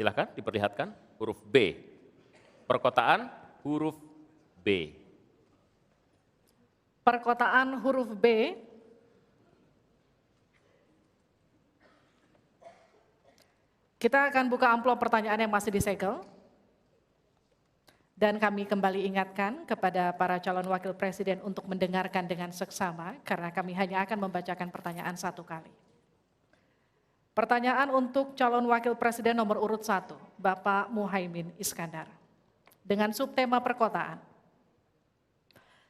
Silahkan diperlihatkan huruf B. Perkotaan huruf B. Perkotaan huruf B. Kita akan buka amplop pertanyaan yang masih disegel. Dan kami kembali ingatkan kepada para calon wakil presiden untuk mendengarkan dengan seksama, karena kami hanya akan membacakan pertanyaan satu kali. Pertanyaan untuk calon wakil presiden nomor urut 1, Bapak Muhaimin Iskandar. Dengan subtema perkotaan.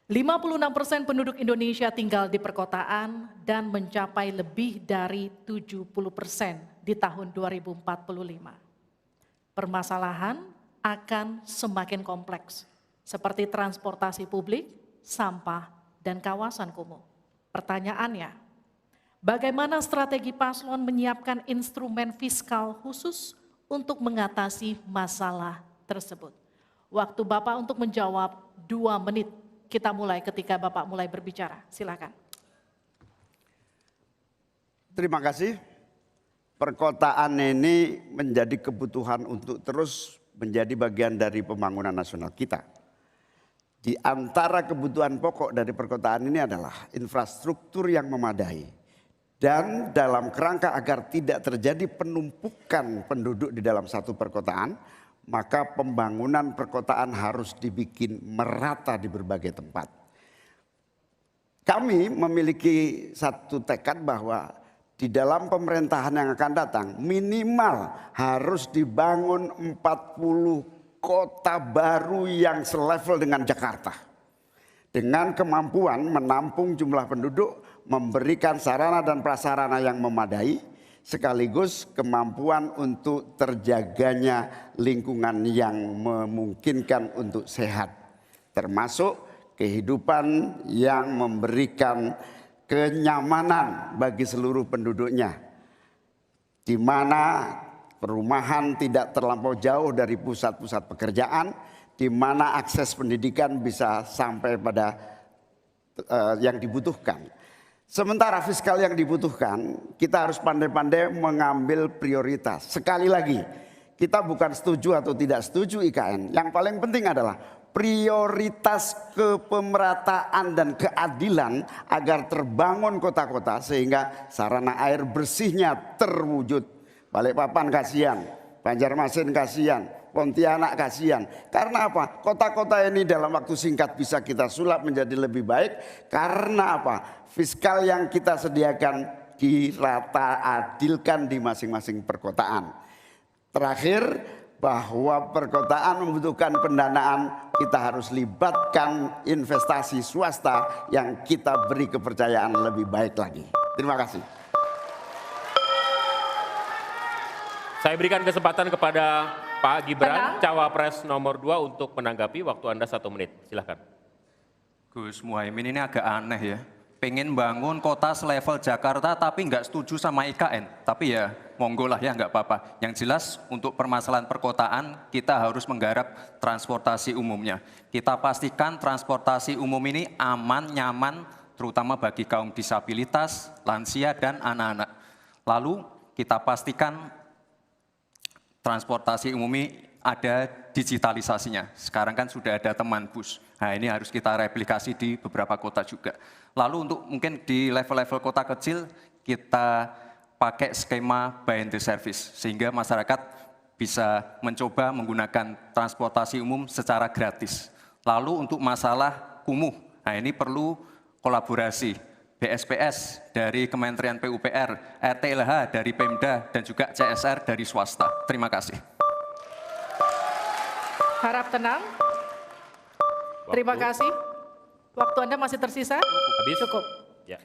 56% penduduk Indonesia tinggal di perkotaan dan mencapai lebih dari 70% di tahun 2045. Permasalahan akan semakin kompleks, seperti transportasi publik, sampah, dan kawasan kumuh. Pertanyaannya, bagaimana strategi paslon menyiapkan instrumen fiskal khusus untuk mengatasi masalah tersebut? Waktu Bapak untuk menjawab 2 menit. Kita mulai ketika Bapak mulai berbicara. Silakan. Terima kasih. Perkotaan ini menjadi kebutuhan untuk terus menjadi bagian dari pembangunan nasional kita. Di antara kebutuhan pokok dari perkotaan ini adalah infrastruktur yang memadai. Dan dalam kerangka agar tidak terjadi penumpukan penduduk di dalam satu perkotaan, maka pembangunan perkotaan harus dibikin merata di berbagai tempat. Kami memiliki satu tekad bahwa di dalam pemerintahan yang akan datang minimal harus dibangun 40 kota baru yang selevel dengan Jakarta. Dengan kemampuan menampung jumlah penduduk, memberikan sarana dan prasarana yang memadai, sekaligus kemampuan untuk terjaganya lingkungan yang memungkinkan untuk sehat. Termasuk kehidupan yang memberikan kenyamanan bagi seluruh penduduknya, di mana perumahan tidak terlampau jauh dari pusat-pusat pekerjaan, di mana akses pendidikan bisa sampai pada yang dibutuhkan. Sementara fiskal yang dibutuhkan, kita harus pandai-pandai mengambil prioritas. Sekali lagi, kita bukan setuju atau tidak setuju IKN. Yang paling penting adalah prioritas kepemerataan dan keadilan agar terbangun kota-kota sehingga sarana air bersihnya terwujud. Balikpapan kasihan, Banjarmasin kasihan, Pontianak kasihan. Karena apa? Kota-kota ini dalam waktu singkat bisa kita sulap menjadi lebih baik. Karena apa? Fiskal yang kita sediakan dirata adilkan di masing-masing perkotaan. Terakhir, bahwa perkotaan membutuhkan pendanaan, kita harus libatkan investasi swasta yang kita beri kepercayaan lebih baik lagi. Terima kasih. Saya berikan kesempatan kepada Pak Gibran, Cawapres nomor 2 untuk menanggapi. Waktu Anda 1 menit, silakan. Gus Muhaimin ini agak aneh ya. Pengen bangun kota selevel Jakarta tapi nggak setuju sama IKN. Tapi ya monggo lah ya, nggak apa-apa. Yang jelas untuk permasalahan perkotaan kita harus menggarap transportasi umumnya. Kita pastikan transportasi umum ini aman, nyaman, terutama bagi kaum disabilitas, lansia, dan anak-anak. Lalu kita pastikan transportasi umum ini ada digitalisasinya. Sekarang kan sudah ada teman bus. Nah ini harus kita replikasi di beberapa kota juga. Lalu untuk mungkin di level-level kota kecil kita pakai skema buy and the service. Sehingga masyarakat bisa mencoba menggunakan transportasi umum secara gratis. Lalu untuk masalah kumuh, nah ini perlu kolaborasi. BSPS dari Kementerian PUPR, RTLH dari Pemda, dan juga CSR dari swasta. Terima kasih. Harap tenang. Terima kasih. Waktu Anda masih tersisa? Habis? Cukup. Ya.